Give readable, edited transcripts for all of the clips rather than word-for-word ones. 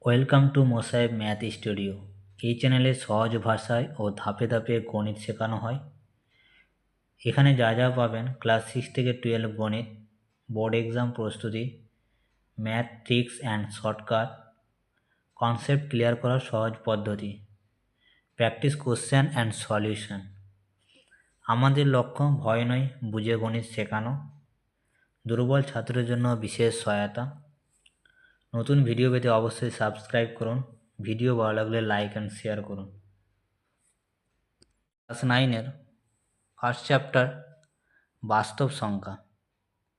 Welcome to Mosaheb math studio. এই চ্যানেলে সহজ ভাষায় ও ধাপে ধাপে গণিত শেখানো হয়। এখানে যা যা পাবেন ক্লাস 6 থেকে 12 গণিত, বোর্ড এক্সাম প্রস্তুতি, math tricks and shortcut, concept clear করার সহজ পদ্ধতি, প্র্যাকটিস কোশ্চেন অ্যান্ড সলিউশন। আমাদের লক্ষ্য ভয় নয়, বুঝে গণিত শেখানো। দুর্বল ছাত্রের জন্য বিশেষ সহায়তা। নতুন ভিডিও পেতে অবশ্যই সাবস্ক্রাইব করুন। ভিডিও ভালো লাগলে লাইক অ্যান্ড শেয়ার করুন। ক্লাস 9-এর ফার্স্ট চ্যাপ্টার বাস্তব সংখ্যা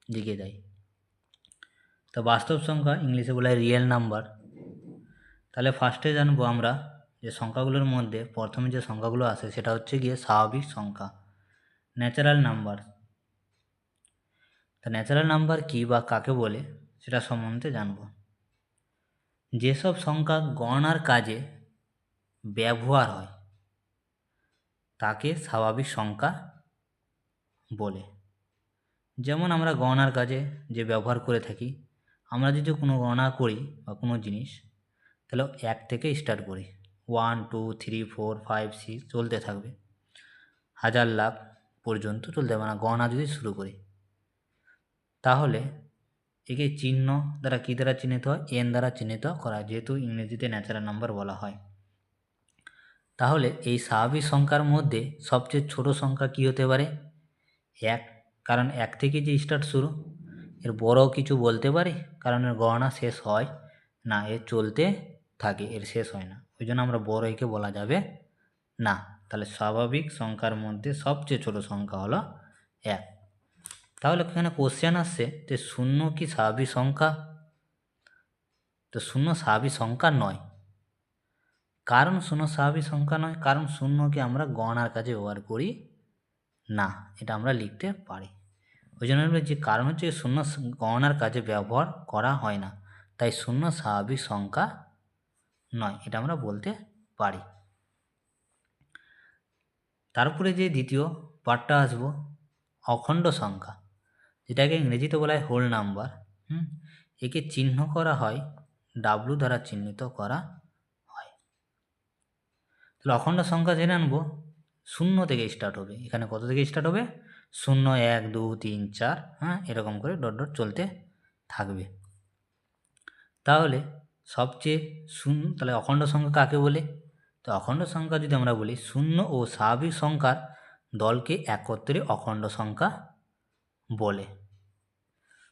লিখে দেয়। তো বাস্তব সংখ্যা ইংলিশে বলা হয় রিয়েল নাম্বার। তাহলে ফার্স্টে জানবো আমরা যে সংখ্যাগুলোর মধ্যে প্রথমে যে সংখ্যাগুলো আসে সেটা হচ্ছে গিয়ে স্বাভাবিক সংখ্যা, ন্যাচারাল নাম্বার। তা ন্যাচারাল নাম্বার কী বা কাকে বলে সেটা সম্বন্ধে জানবো। যেসব সংখ্যা গণনার কাজে ব্যবহার হয় তাকে স্বাভাবিক সংখ্যা বলে। যেমন আমরা গণনার কাজে যে ব্যবহার করে থাকি, আমরা যদি কোনো গণনা করি বা কোনো জিনিস, তাহলে 1 থেকে স্টার্ট করি, 1 2 3 4 5 6 চলতে থাকবে, হাজার লাখ পর্যন্ত চলতে হবে না গণনা যদি শুরু করি। তাহলে একে চিহ্ন দ্বারা কী দ্বারা চিহ্নিত হয়? এন দ্বারা চিহ্নিত করা, যেহেতু ইংরেজিতে ন্যাচারাল নাম্বার বলা হয়। তাহলে এই স্বাভাবিক সংখ্যার মধ্যে সবচেয়ে ছোট সংখ্যা কী হতে পারে? 1, কারণ 1 থেকে যে স্টার্ট শুরু। এর বড় কিছু বলতে পারি? কারণ এর গণনা শেষ হয় না, এর চলতে থাকে, এর শেষ হয় না, ওই জন্য আমরা বড় একে বলা যাবে না। তাহলে স্বাভাবিক সংখ্যার মধ্যে সবচেয়ে ছোট সংখ্যা হলো 1। তাহলে এখানে কোশ্চেন আসছে যে 0 কি স্বাভাবিক সংখ্যা? তো 0 স্বাভাবিক সংখ্যা নয়। কারণ 0 স্বাভাবিক সংখ্যা নয়, কারণ 0কে আমরা গণনার কাজে ব্যবহার করি না, এটা আমরা লিখতে পারি। ওই জন্য যে কারণ হচ্ছে 0 গণনার কাজে ব্যবহার করা হয় না, তাই 0 স্বাভাবিক সংখ্যা নয়, এটা আমরা বলতে পারি। তারপরে যে দ্বিতীয় পার্টটা আসবো, অখণ্ড সংখ্যা, যেটাকে ইংরেজিতে বলা হয় হোল নাম্বার। একে চিহ্ন করা হয় ডাব্লু দ্বারা চিহ্নিত করা হয়। তাহলে অখণ্ড সংখ্যা জেনে আনবো, 0 থেকে স্টার্ট হবে। এখানে কত থেকে স্টার্ট হবে? 0 1 2 3 4, এরকম করে ডট ডট চলতে থাকবে। তাহলে সবচেয়ে তাহলে অখণ্ড সংখ্যা কাকে বলে? তো অখণ্ড সংখ্যা যদি আমরা বলি, 0 ও স্বাভাবিক সংখ্যার দলকে একত্রে অখণ্ড সংখ্যা বলে।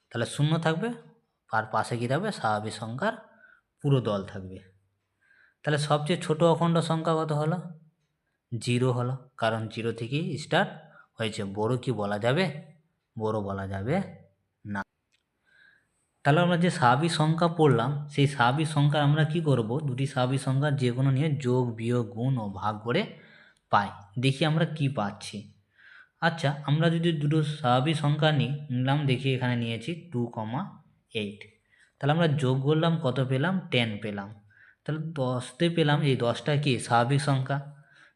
তাহলে 0 থাকবে আর পাশে কী থাকবে? স্বাভাবিক সংখ্যার পুরো দল থাকবে। তাহলে সবচেয়ে ছোট অখণ্ড সংখ্যা কত হলো? 0 হলো, কারণ 0 থেকেই স্টার্ট হয়েছে। বড় কি বলা যাবে? বড় বলা যাবে না। তাহলে আমরা যে স্বাভাবিক সংখ্যা পড়লাম, সেই স্বাভাবিক সংখ্যা আমরা কি করব? দুটি স্বাভাবিক সংখ্যা যে কোনো নিয়ে যোগ বিয়োগ গুণ ও ভাগ করে পাই। দেখি আমরা কি পাচ্ছি। আচ্ছা, আমরা যদি দুটো স্বাভাবিক সংখ্যা নিলাম, দেখি এখানে নিয়েছি 2,8। তাহলে আমরা যোগ করলাম, কত পেলাম? 10 পেলাম। তাহলে 10তে পেলাম, এই 10টা কি স্বাভাবিক সংখ্যা।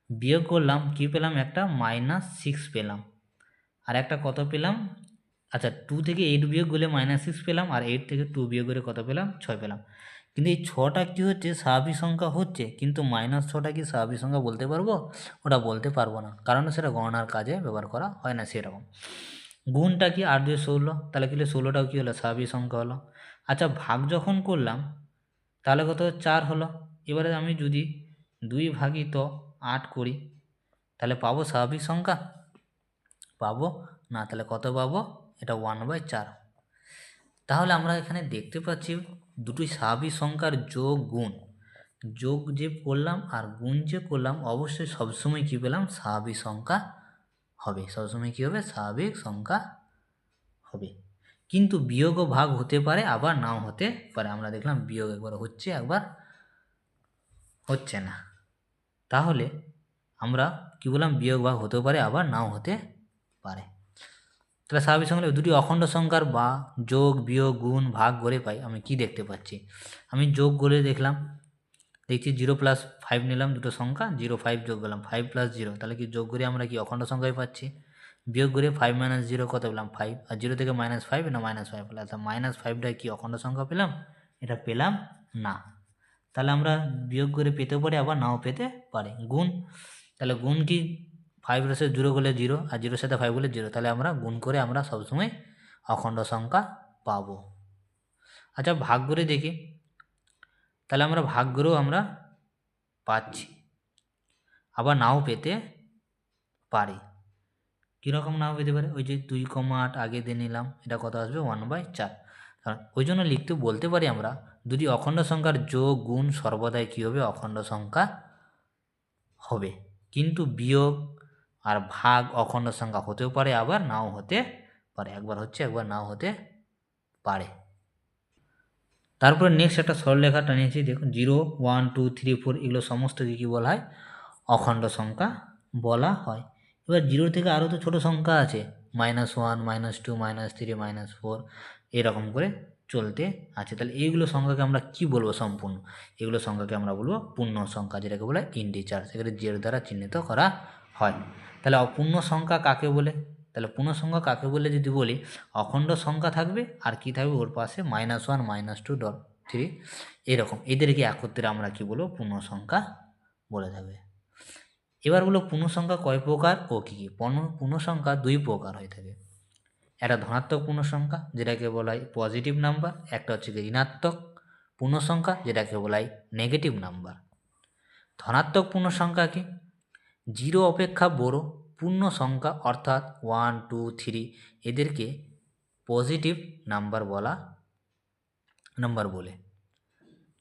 বিয়োগ করলাম, কি পেলাম? একটা -6 পেলাম। আর একটা কত পেলাম? আচ্ছা, 2 থেকে 8 বিয়োগ করলে -6 পেলাম, আর 8 থেকে 2 বিয়োগ করে কত পেলাম? 6 পেলাম। কিন্তু এই 6টা কী হচ্ছে? স্বাভাবিক সংখ্যা হচ্ছে, কিন্তু -6টা কি স্বাভাবিক সংখ্যা বলতে পারবো? ওটা বলতে পারবো না, কারণ সেটা গণনার কাজে ব্যবহার করা হয় না সেরকম। গুণটা কি? 8 2 16, তাহলে কি হলো? 16টাও কী হলো? স্বাভাবিক সংখ্যা হলো। আচ্ছা, ভাগ যখন করলাম তাহলে কত? 4 হলো। এবারে আমি যদি 2/8 করি, তাহলে পাবো স্বাভাবিক সংখ্যা? পাবো না। তাহলে কত পাবো? এটা 1/4। তাহলে আমরা এখানে দেখতে পাচ্ছি দুটি স্বাভাবিক সংখ্যার যোগ গুণ, যোগ যে করলাম আর গুণ যে করলাম, অবশ্যই সবসময় কী পেলাম? স্বাভাবিক সংখ্যা হবে। সবসময় কী হবে? স্বাভাবিক সংখ্যা হবে। কিন্তু বিয়োগ ও ভাগ হতে পারে, আবার নাও হতে পারে। আমরা দেখলাম বিয়োগ একবার হচ্ছে, একবার হচ্ছে না। তাহলে আমরা কি বললাম? বিয়োগ ভাগ হতেও পারে, আবার নাও হতে পারে। তাহলে স্বাভাবিক সংখ্যা দুটি অখণ্ড সংখ্যার বা যোগ বিয়োগ গুণ ভাগ করে পাই। আমি কি দেখতে পাচ্ছি? আমি যোগ করে দেখলাম, দেখছি 0 + 5 নিলাম, দুটো সংখ্যা 0 5 যোগ করলাম, 5 + 0, তাহলে কি যোগ করে আমরা কি অখণ্ড সংখ্যায় পাচ্ছি। বিয়োগ করে 5 - 0 কত পেলাম? 5, আর 0 থেকে -5 না -5 পেলাম, তা -5টা কি অখণ্ড সংখ্যা পেলাম? এটা পেলাম না। তাহলে আমরা বিয়োগ করে পেতে পারি, আবার নাও পেতে পারি। গুণ, তাহলে গুণ কি 5 এর সাথে 0 করলে 0 আর 0 সাথে 5 করলে 0, তাহলে আমরা গুণ করে আমরা সবসময় অখণ্ড সংখ্যা পাবো। আচ্ছা ভাগ করে দেখি, তাহলে আমরা ভাগ করেও আমরা পাচ্ছি, আবার নাও পেতে পারি। কীরকম নাও পেতে পারে, ওই যে 2,8 আগে দিয়ে নিলাম, এটা কত আসবে 1/4। কারণ ওই জন্য লিখতে বলতে পারি আমরা, দুটি অখণ্ড সংখ্যার যোগ গুণ সর্বদাই কী হবে, অখণ্ড সংখ্যা হবে। কিন্তু বিয়োগ আর ভাগ অখণ্ড সংখ্যা হতেও পারে, আবার নাও হতে পারে, একবার হচ্ছে একবার নাও হতে পারে। তারপরে নেক্সট একটা সরলরেখাটা নিয়েছি, দেখুন 0, 1, 2, 3, 4 এগুলো সমস্ত কী বলা হয়, অখণ্ড সংখ্যা বলা হয়। এবার 0 থেকে আরও তো ছোটো সংখ্যা আছে, -1, -2, -3, -4 এরকম করে চলতে আছে। তাহলে এইগুলো সংখ্যাকে আমরা কি বলবো, সম্পূর্ণ এগুলো সংখ্যাকে আমরা বলবো পূর্ণ সংখ্যা, যেটাকে বলে ইন্টিজার, সেখানে জের দ্বারা চিহ্নিত করা হয়। তাহলে অপূর্ণ সংখ্যা কাকে বলে, তাহলে পূর্ণ সংখ্যা কাকে বলে যদি বলি, অখণ্ড সংখ্যা থাকবে আর কি থাকবে ওর পাশে -1, -2, 3 এরকম, এদেরকে একত্রে আমরা কি বলবো, পূর্ণ সংখ্যা বলে থাকবে। এবার বলো পূর্ণ সংখ্যা কয় প্রকার ও কী কী। পূর্ণ সংখ্যা 2 প্রকার হয়ে থাকে, একটা ধনাত্মক পূর্ণ সংখ্যা যেটাকে বলা হয় পজিটিভ নাম্বার, একটা হচ্ছে ঋণাত্মক পূর্ণ সংখ্যা যেটাকে বলা হয় নেগেটিভ নাম্বার। ধনাত্মক পূর্ণ সংখ্যা কি, 0 অপেক্ষা বড় পূর্ণ সংখ্যা অর্থাৎ 1, 2, 3 এদেরকে পজিটিভ নাম্বার বলে।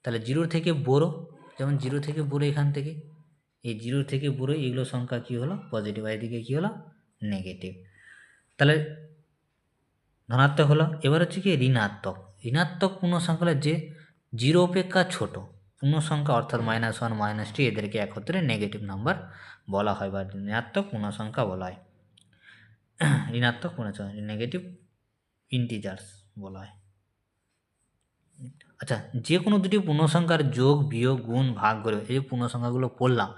তাহলে 0 থেকে বড়, যেমন 0 থেকে বড় এখান থেকে, এই 0 থেকে বড় এগুলো সংখ্যা কী হলো, পজিটিভ, আর এদিকে কী হলো, নেগেটিভ। তাহলে ধনাত্মক হলো। এবার হচ্ছে কি ঋণাত্মক। ঋণাত্মক পূর্ণ সংখ্যা হলো যে 0 অপেক্ষা ছোট পূর্ণ সংখ্যা অর্থাৎ -1, -2 এদেরকে একত্রে নেগেটিভ নাম্বার বলা হয় বা ঋণাত্মক পূর্ণ সংখ্যা বলা হয়। ঋণাত্মক পূর্ণ সংখ্যা নেগেটিভ ইন্টিজার্স বলা হয়। আচ্ছা, যে কোনো দুটি পূর্ণ সংখ্যার যোগ বিয়োগ গুণ ভাগ করে, এই যে পূর্ণ সংখ্যাগুলো পড়লাম,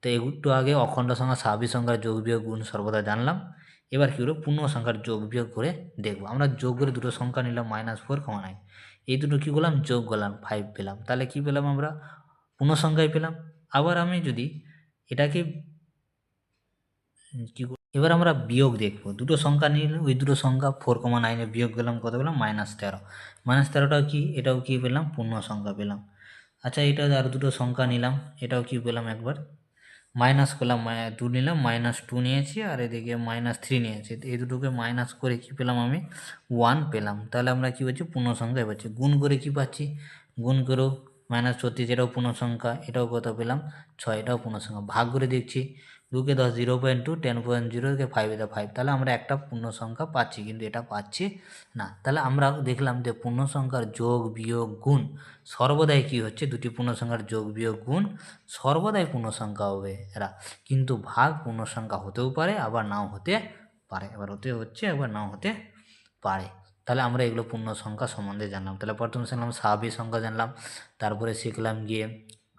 তো একটু আগে অখণ্ড সংখ্যা স্বাভাবিক সংখ্যার যোগ বিয়োগ গুণ সর্বদা জানলাম। এবার কী হলো, পূর্ণ সংখ্যার যোগ বিয়োগ করে দেখবো। আমরা যোগ করে দুটো সংখ্যা নিলাম, -4, -9, এই দুটো কী করলাম, যোগ করলাম, 5 পেলাম। তাহলে কী পেলাম, আমরা পূর্ণ সংখ্যায় পেলাম। আবার আমি যদি এটাকে কী, এবার আমরা বিয়োগ দেখব, দুটো সংখ্যা নিলে ওই দুটো সংখ্যা 4,9 বিয়োগ করলাম, কত পেলাম, -13। -13টাও কি, এটাও কি পেলাম, পূর্ণ সংখ্যা পেলাম। আচ্ছা এটা আর দুটো সংখ্যা নিলাম, এটাও কি পেলাম, একবার মাইনাস করলাম, 2 নিলাম, -2 নিয়েছি, আর এদিকে -3 নিয়েছি, এই দুটোকে মাইনাস করে কি পেলাম আমি, 1 পেলাম। তাহলে আমরা কি পাচ্ছি, পূর্ণ সংখ্যায় পাচ্ছি। গুণ করে কি পাচ্ছি, গুণ করেও -36 এটাও পূর্ণ সংখ্যা, এটাও কত পেলাম, 6, এটাও পূর্ণ সংখ্যা। ভাগ করে দেখছি, 2কে 10, 0.2, 10.0 5 5, তাহলে আমরা একটা পূর্ণ সংখ্যা পাচ্ছি, কিন্তু এটা পাচ্ছি না। তাহলে আমরা দেখলাম যে পূর্ণ সংখ্যার যোগ বিয়োগ গুণ সর্বদাই কি হচ্ছে, দুটি পূর্ণ সংখ্যার যোগ বিয়োগ গুণ সর্বদাই পূর্ণ সংখ্যা হবে এরা, কিন্তু ভাগ পূর্ণ সংখ্যা হতেও পারে আবার নাও হতে পারে, এবার হতে হচ্ছে একবার নাও হতে পারে। তাহলে আমরা এগুলো পূর্ণ সংখ্যা সম্বন্ধে জানলাম। তাহলে প্রথমে শিখলাম স্বাভাবিক সংখ্যা জানলাম, তারপরে শিখলাম গিয়ে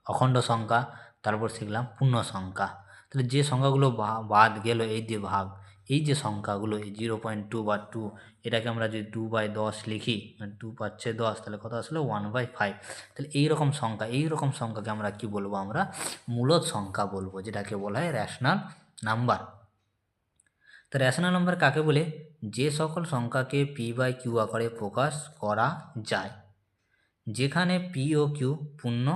অখণ্ড সংখ্যা, তারপর শিখলাম পূর্ণ সংখ্যা। তাহলে যে সংখ্যাগুলো বাদ গেল, এই যে ভাগ, এই যে সংখ্যাগুলো, এই 0.2 বা 2, এটাকে আমরা যদি 2/10 লিখি, 2 পাচ্ছে 10, তাহলে কত আসলে 1/5। তাহলে এইরকম সংখ্যাকে আমরা কি বলবো, আমরা মূলদ সংখ্যা বলবো, যেটাকে বলা হয় রেশনাল নাম্বার। তো রেশনাল নাম্বার কাকে বলে, যে সকল সংখ্যাকে p/q আকারে প্রকাশ করা যায়, যেখানে p ও q পূর্ণ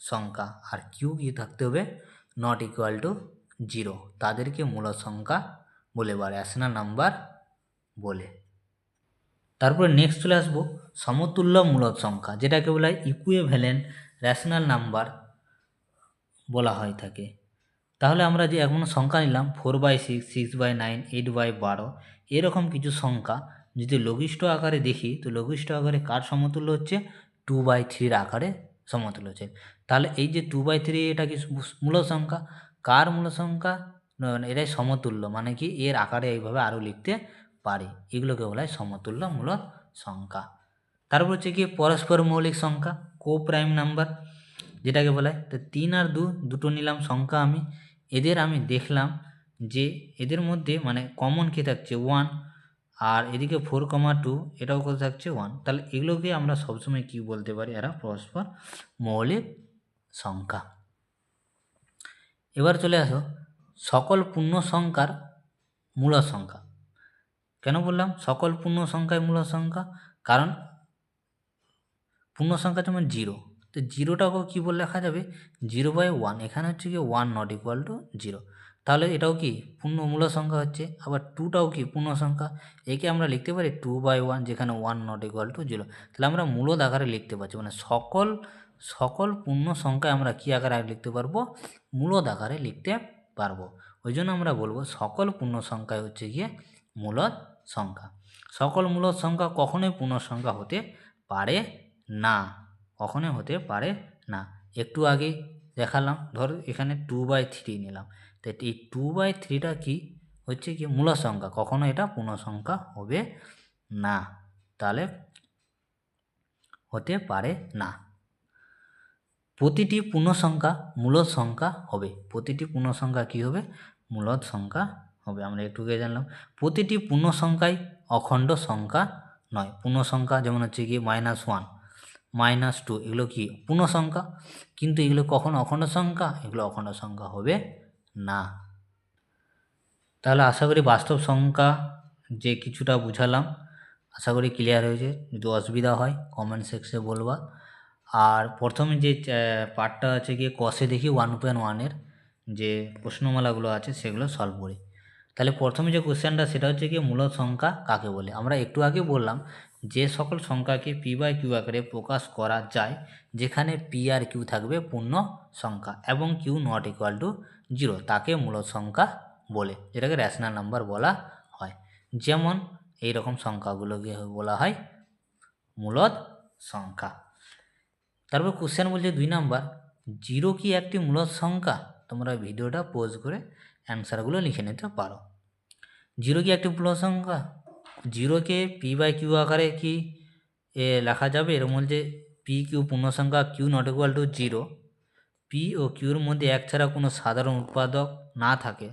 সংখ্যা আর q কি থাকতে হবে, নট ইকুয়াল টু 0, তাদেরকে মূলদ সংখ্যা বলে বা রেশনাল নাম্বার বলে। তারপরে নেক্সট চলে আসবো সমতুল্য মূলদ সংখ্যা, যেটাকে বলা হয় ইকুইভ্যালেন্ট রেশনাল নাম্বার বলা হয় থাকে। তাহলে আমরা যে এখন সংখ্যা নিলাম 4/6, 6/9, 8/12, এরকম কিছু সংখ্যা যদি লঘিষ্ঠ আকারে দেখি, তো লঘিষ্ঠ আকারে কার সমতুল্য হচ্ছে, 2/3 আকারে সমতুল্য হচ্ছে। তাহলে এই যে 2/3 এটা কি মূলদ সংখ্যা, কার মূলদ সংখ্যা, এটাই সমতুল্য, মানে কি এর আকারে এইভাবে আরও লিখতে পারি, এগুলোকে বলা হয় সমতুল্য মূলদ সংখ্যা। তারপর হচ্ছে কি পরস্পর মৌলিক সংখ্যা, কো প্রাইম নাম্বার যেটাকে বলা হয়। তো 3 আর 2 দুটো নিলাম সংখ্যা, এদের আমি দেখলাম যে এদের মধ্যে মানে কমন কী থাকছে 1, আর এদিকে 4,2 এটাও কত থাকছে 1। তাহলে এগুলোকে আমরা সবসময় কি বলতে পারি, এরা পরস্পর মৌলিক সংখ্যা। এবার চলে আসো সকল পূর্ণ সংখ্যার মূল সংখ্যা। কেন বললাম সকল পূর্ণ সংখ্যাই মূল সংখ্যা? কারণ পূর্ণ সংখ্যা যেমন জিরো, তো জিরোটাকেও কী বলে লেখা যাবে? 0/1। এখানে হচ্ছে কি 1 নট ইকুয়াল টু 0, তাহলে এটাও কি পূর্ণ মূল সংখ্যা হচ্ছে। আবার 2টাও কি পূর্ণ সংখ্যা, একে আমরা লিখতে পারি 2/1, যেখানে 1 নট ইকুয়াল টু 0। তাহলে আমরা মূলদ আকারে লিখতে পারছি, মানে সকল পূর্ণ সংখ্যায় আমরা কী আকারে লিখতে পারবো? মূলদ আকারে লিখতে পারবো। ওই জন্য আমরা বলবো সকল পূর্ণ সংখ্যায় হচ্ছে গিয়ে মূলদ সংখ্যা। সকল মূলদ সংখ্যা কখনোই পূর্ণ সংখ্যা হতে পারে না, কখনোই হতে পারে না। একটু আগে দেখালাম, ধরো এখানে 2/3 নিলাম, তো এই 2/3টা কি হচ্ছে কি মূল সংখ্যা, কখনো এটা পূর্ণ সংখ্যা হবে না, তাহলে হতে পারে না। প্রতিটি পূর্ণ সংখ্যা মূলদ সংখ্যা হবে, প্রতিটি পূর্ণ সংখ্যা কী হবে? মূলদ সংখ্যা হবে। আমরা একটু আগে জানলাম প্রতিটি পূর্ণ সংখ্যাই অখণ্ড সংখ্যা নয়। পূর্ণ সংখ্যা যেমন হচ্ছে কি -1, -2, এগুলো কি পূর্ণ সংখ্যা, কিন্তু এগুলো কখনো অখণ্ড সংখ্যা? এগুলো অখণ্ড সংখ্যা হবে না। তাহলে আশা করি বাস্তব সংখ্যা যে কিছুটা বুঝালাম আশা করি ক্লিয়ার হয়েছে। যদি অসুবিধা হয় কমেন্ট সেকশনে বলবা। আর প্রথমে যে পার্টটা আছে গিয়ে কষে দেখি 1.1-এর যে প্রশ্নমালাগুলো আছে সেগুলো সলভ করি। তাহলে প্রথমে যে কোশ্চেনটা সেটা হচ্ছে কি মূলদ সংখ্যা কাকে বলে? আমরা একটু আগে বললাম যে সকল সংখ্যাকে p/q আকারে প্রকাশ করা যায় যেখানে p আর q থাকবে পূর্ণ সংখ্যা এবং q নট ইকুয়াল টু 0, তাকে মূলদ সংখ্যা বলে, যেটাকে রেশনাল নাম্বার বলা হয়। যেমন এই রকম সংখ্যাগুলোকে বলা হয় মূলদ সংখ্যা। তারপর কোশ্চেন বলছে 2 নাম্বার, 0 কি একটি মূলদ সংখ্যা? তোমরা ভিডিওটা পজ করে অ্যান্সারগুলো লিখে নিতে পারো। 0 কি একটি মূলদ সংখ্যা? 0কে p/q আকারে কি লেখা যাবে? এর মধ্যে p/q পূর্ণ সংখ্যা, q not equal to 0, p ও qর মধ্যে এক ছাড়া কোনো সাধারণ উৎপাদক না থাকে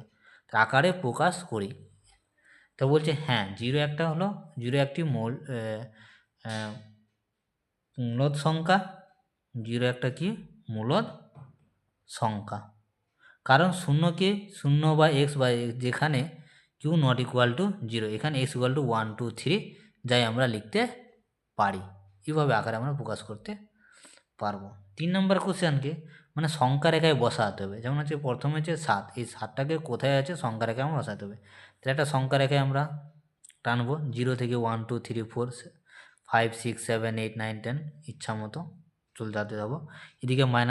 আকারে প্রকাশ করি। তো বলছে হ্যাঁ, 0 একটা হলো 0 একটি মূলদ সংখ্যা, 0 একটা কি মূলদ সংখ্যা। কারণ শূন্যকে 0 বা x বা যেখানে q নট ইকুয়াল টু 0, এখানে x ইকুয়াল টু 1 2 3 যাই আমরা লিখতে পারি, এইভাবে আকারে আমরা প্রকাশ করতে পারবো। 3 নম্বর কোশ্চেনকে মানে সংখ্যা রেখায় বসাতে হবে। যেমন হচ্ছে প্রথমে হচ্ছে 7, এই 7টাকে কোথায় আছে সংখ্যা রেখায় আমরা বসাতে হবে। তাহলে একটা সংখ্যা রেখায় আমরা টানবো 0 থেকে 1 2 3 4 5 6 7 8 9 10 ইচ্ছা মতো চলতে যাবো। এদিকে -1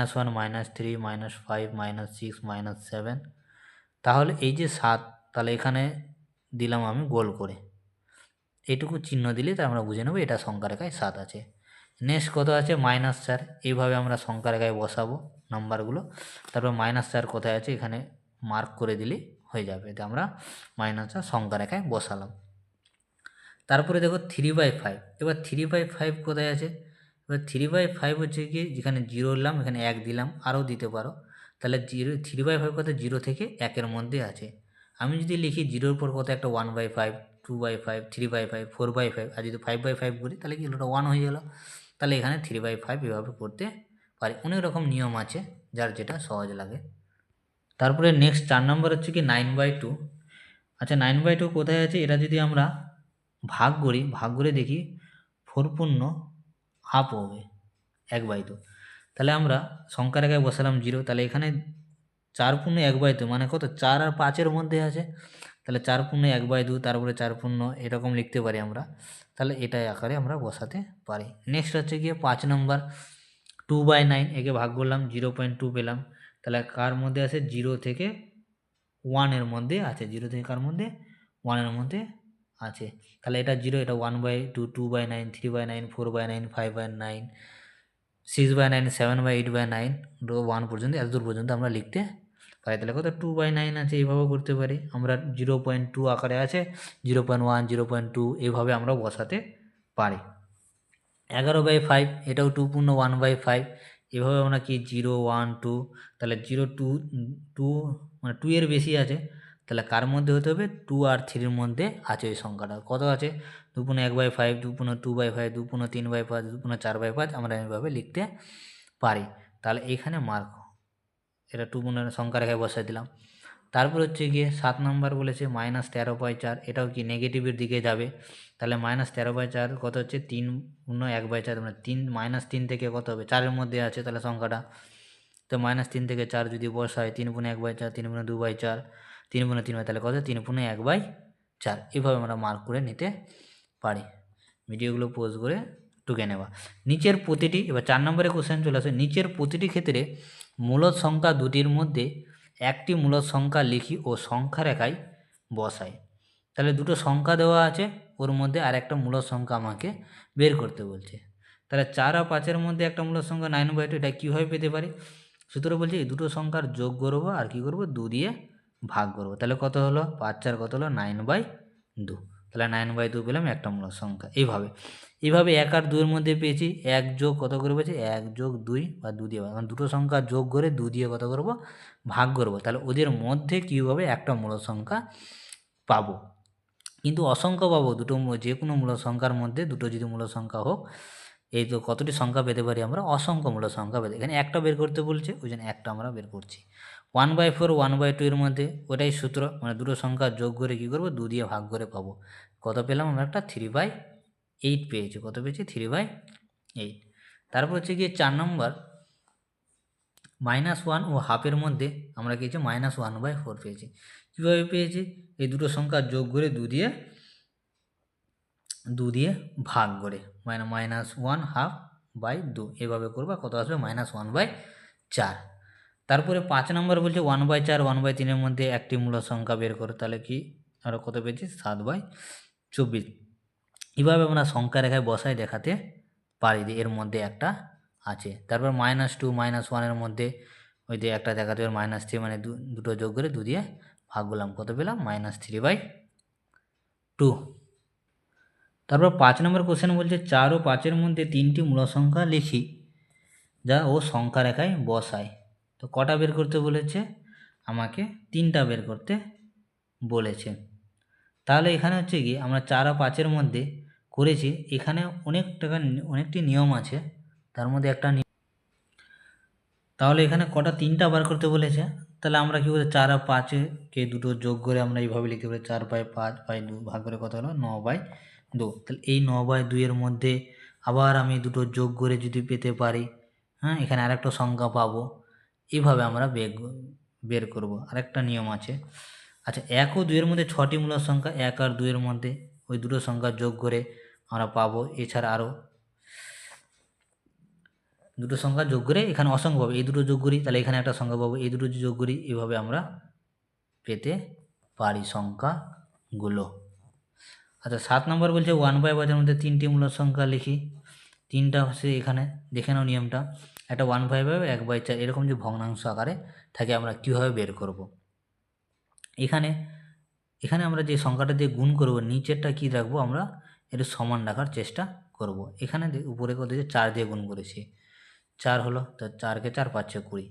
-3 -5 -6 -7, তাহলে এই যে 7, তাহলে এখানে দিলাম আমি গোল করে, এইটুকু চিহ্ন দিলে তাই আমরা বুঝে নেব এটা সংখ্যা রেখায় 7 আছে। নেক্সট কত আছে? -4, এইভাবে আমরা সংখ্যা রেখায় বসাবো নাম্বারগুলো। তারপর -4 কোথায় আছে এখানে মার্ক করে দিলে হয়ে যাবে, এটা আমরা -4 সংখ্যা রেখায় বসালাম। তারপরে দেখো 3/5, এবার 3/5 কোথায় আছে? এবার 3/5 হচ্ছে কি যেখানে 0 দিলাম এখানে 1 দিলাম, আরও দিতে পারো। তাহলে 3/5 কত? 0 থেকে 1-এর মধ্যে আছে। আমি যদি লিখি 0-র পর কত একটা 1/5, 2/5, 3/5, 4/5, আর যদি 5/5 করি তাহলে কি ওটা 1 হয়ে গেল। তাহলে এখানে 3/5 এভাবে করতে পারি। অনেক রকম নিয়ম আছে যার যেটা সহজ লাগে। তারপরে নেক্সট 4 নম্বর হচ্ছে কি 9/2। আচ্ছা 9/2 কোথায় আছে? এটা যদি আমরা ভাগ করে দেখি 4 পূর্ণ হাফ হবে 1/2। তাহলে আমরা সংখ্যা রেখায় বসালাম 0, তাহলে এখানে 4 পূর্ণ 1/2 মানে কত? 4 আর 5-এর মধ্যে আছে, তাহলে 4 পূর্ণ 1/2, তারপরে 4 পূর্ণ এরকম লিখতে পারি আমরা, তাহলে এটাই আকারে আমরা বসাতে পারি। নেক্সট হচ্ছে গিয়ে 5 নম্বর 2/9, একে ভাগ করলাম 0.2 পেলাম, তাহলে কার মধ্যে আছে? 0 থেকে 1-এর মধ্যে আছে, 0 থেকে কার মধ্যে? 1-এর মধ্যে আছে। তাহলে এটা 0, এটা 1/2, 2/9, 3/9, 4/9, 5/9, 6/9, 7/8/9, 1 পর্যন্ত, এত দূর পর্যন্ত আমরা লিখতে পারি। তাহলে কত? 2/9 আছে, এইভাবে করতে পারি আমরা। 0.2 আকারে আছে, 0.1, 0.2 এইভাবে আমরা বসাতে পারি। 11/5, এটাও 2 পূর্ণ 1/5, এভাবে আমরা কি 0 1 2, তাহলে 0 2 2 মানে 2 এর বেশি আছে, তাহলে কার মধ্যে হতে হবে? 2 আর 3-এর মধ্যে আছে ওই সংখ্যাটা। কত আছে? 2 পূর্ণ 1/5, 2 পূর্ণ 2/5, 2 পূর্ণ 3/5, 2 পূর্ণ 4/5, আমরা এইভাবে লিখতে পারি। তাহলে এখানে মার্ক, এটা 2 গুণের সংখ্যা রেখায় বসাই দিলাম। তারপর হচ্ছে গিয়ে 7 নম্বর বলেছে -13/4, এটাও কি নেগেটিভের দিকে যাবে। তাহলে -13/4 কত হচ্ছে 3 গুণ 1/4, মানে 3 -3 থেকে কত হবে 4-এর মধ্যে আছে তাহলে সংখ্যাটা। তো -3 থেকে 4 যদি বসায় 3 গুণ 1/4, 3 গুণ 2/4, 3 গুণ 3 তাহলে কত 3 গুণ 1/4। এভাবে আমরা মার্ক করে নিতে পারি। ভিডিওগুলো পজ করে টুকে নেওয়া। নিচের প্রতিটি, এবার 4 নম্বরে কোশ্চেন চলে আসে, নিচের প্রতিটি ক্ষেত্রে মূলদ সংখ্যা দুটির মধ্যে একটি মূলদ সংখ্যা লিখি ও সংখ্যা রেখায় বসাই। তাহলে দুটো সংখ্যা দেওয়া আছে, ওর মধ্যে আর একটা মূলদ সংখ্যা আমাকে বের করতে বলছে। তাহলে 4 আর 5-এর মধ্যে একটা মূলদ সংখ্যা 9/2, এটা কীভাবে পেতে পারি? সূত্র বলছে এই দুটো সংখ্যার যোগ করব আর কি করব 2 দিয়ে ভাগ করব। তাহলে কত হলো 5 কত হলো 9/2। তাহলে 9/2 পেলাম একটা মূলদ সংখ্যা। এইভাবে 1 আর 2-এর মধ্যে পেয়েছি 1 যোগ কত করে পেয়েছি 1 যোগ 2 বা 2 দিয়ে ভাগ, কারণ দুটো সংখ্যা যোগ করে 2 দিয়ে কত করব ভাগ করব। তাহলে ওদের মধ্যে কী হবে একটা মূলদ সংখ্যা পাবো। কিন্তু অসংখ্য পাবো দুটো, যে কোনো মূলদ সংখ্যার মধ্যে দুটো যদি মূলদ সংখ্যা হোক, এই তো কতটি সংখ্যা পেতে পারি আমরা অসংখ্য মূলদ সংখ্যা পেতে। এখানে একটা বের করতে বলছে, ওই জন্য একটা আমরা বের করছি। 1/4 1/2 এর মধ্যে ওটাই সূত্র, মানে দুটো সংখ্যা যোগ করে কী করবো 2 দিয়ে ভাগ করে পাবো। কত পেলাম আমরা একটা 3/8 পেয়েছি। কত পেয়েছি 3/8। তারপর হচ্ছে গিয়ে 4 নম্বর -1 ও হাফের মধ্যে আমরা পেয়েছি -1/4 পেয়েছি। কীভাবে পেয়েছি? এই দুটো সংখ্যা যোগ করে 2 দিয়ে ভাগ করে, মানে -1/2/2 এভাবে করবা, কত আসবে -1/4। তারপরে 5 নম্বর বলছে 1/4 1/3-এর মধ্যে একটি মূলদ সংখ্যা বের করো। তাহলে কি আরও কত পেয়েছি 7/24। এভাবে আমরা সংখ্যা রেখায় বসায় দেখাতে পারি যে এর মধ্যে একটা আছে। তারপর -2 -1-এর মধ্যে ওই যে একটা দেখাতে হবে -3, মানে দুটো যোগ করে 2 দিয়ে ভাগ করলাম, কত পেলাম -3/2। তারপর 5 নম্বর কোশ্চেন বলছে 4 ও 5-এর মধ্যে 3টি মূলদ সংখ্যা লিখি যা ও সংখ্যা রেখায় বসায়। তো কটা বের করতে বলেছে? আমাকে 3টা বের করতে বলেছে। তাহলে এখানে হচ্ছে কি আমরা 4 আর 5-এর মধ্যে করেছি, এখানে অনেকটি নিয়ম আছে, তার মধ্যে একটা তাহলে এখানে কটা 3টা বার করতে বলেছে। তাহলে আমরা কী বলছি 4 আর 5-কে দুটো যোগ করে আমরা এইভাবে লিখতে পারি 4/5/2 ভাগ করে কত হলো 9/2। তাহলে এই 9/2-এর মধ্যে আবার আমি দুটো যোগ করে যদি পেতে পারি, হ্যাঁ, এখানে আরেকটা সংখ্যা পাবো। এইভাবে আমরা বের করব। আরেকটা নিয়ম আছে। আচ্ছা, 1 ও 2-এর মধ্যে 6টি মূলদ সংখ্যা, 1 আর 2-এর মধ্যে ওই দুটো সংখ্যা যোগ করে আমরা পাবো। এছাড়া আরও দুটো সংখ্যা যোগ করে এখানে অসংখ্য পাবো, এই দুটো যোগ করি তাহলে এখানে একটা সংখ্যা পাবো, এই দুটো যোগ করি, এভাবে আমরা পেতে পারি সংখ্যাগুলো। আচ্ছা, 7 নম্বর বলছে 1/5-এর মধ্যে 3টি মূলদ সংখ্যা লিখি। 3টা হচ্ছে এখানে দেখে নাও নিয়মটা। একটা 1/5 1/4 এরকম যে ভগ্নাংশ আকারে থাকে আমরা কীভাবে বের করব। এখানে আমরা যে সংখ্যাটা দিয়ে গুণ করব, নিচেরটা কি রাখবো আমরা একটু সমান রাখার চেষ্টা করব। এখানে উপরে কত দিয়ে 4 দিয়ে গুণ করেছি, 4 হলো, তো 4কে 4 5 20।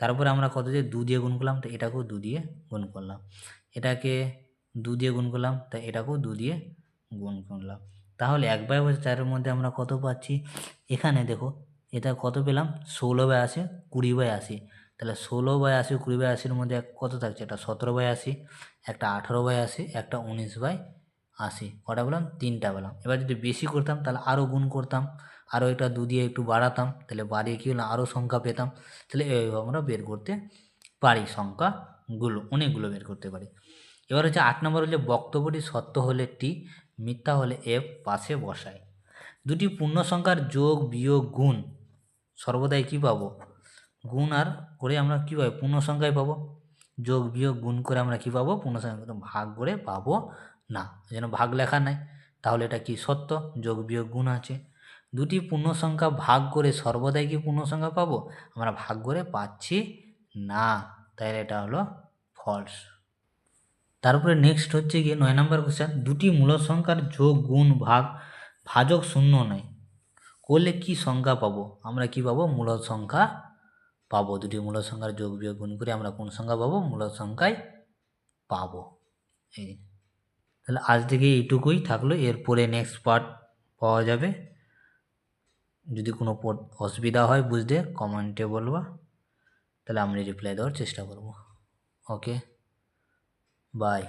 তারপরে আমরা কত দিয়ে 2 দিয়ে গুণ করলাম, তো এটাকেও 2 দিয়ে গুণ করলাম। এটাকে 2 দিয়ে গুণ করলাম, তাই এটাকেও 2 দিয়ে গুণ করলাম। তাহলে 1/4-এর মধ্যে আমরা কত পাচ্ছি? এখানে দেখো এটা কত পেলাম 16/80 20/80। তাহলে 16/80 20/80-এর মধ্যে কত থাকছে? একটা 17/80, একটা 18/80, একটা 19/80। কটা পেলাম? 3টা পেলাম। এবার যদি বেশি করতাম তাহলে আরও গুণ করতাম, আরও এটা 2 দিয়ে একটু বাড়াতাম, তাহলে বাড়িয়ে কী হলো আরও সংখ্যা পেতাম। তাহলে এইভাবে আমরা বের করতে পারি সংখ্যাগুলো, অনেকগুলো বের করতে পারি। এবার হচ্ছে 8 নম্বর হচ্ছে বক্তব্যটি সত্য হলে টি, মিথ্যা হলে এফ পাশে বসায়। দুটি পূর্ণ সংখ্যার যোগ বিয়োগ গুণ সর্বদাই কী পাবো? গুণ আর করে আমরা কী পাবো? পূর্ণ সংখ্যায় পাবো। যোগ বিয়োগ গুণ করে আমরা কী পাবো? পূর্ণ সংখ্যা। ভাগ করে পাবো না, এই জন্য ভাগ লেখা নাই। তাহলে এটা কি সত্য? যোগ বিয়োগ গুণ আছে। দুটি পূর্ণ সংখ্যা ভাগ করে সর্বদাই কি পূর্ণ সংখ্যা পাবো? আমরা ভাগ করে পাচ্ছি না, তাই এটা হলো ফলস। তারপরে নেক্সট হচ্ছে গিয়ে 9 নম্বর কোশ্চেন, দুটি মূলদ সংখ্যার যোগ গুণ ভাজক শূন্য নয় করলে কি সংখ্যা পাবো? আমরা কি পাবো? মূলদ সংখ্যা পাবো। দুটি মূলদ সংখ্যার যোগ বিয়োগ গুণ করে আমরা কোন সংখ্যা পাবো? মূলদ সংখ্যায় পাবো। এই তাহলে আজ থেকে এইটুকুই থাকলো, এরপরে নেক্সট পার্ট পাওয়া যাবে। যদি কোনো অসুবিধা হয় বুঝতে কমেন্টে বলবা, তাহলে আমি রিপ্লাই দেওয়ার চেষ্টা করব। ওকে, বাই।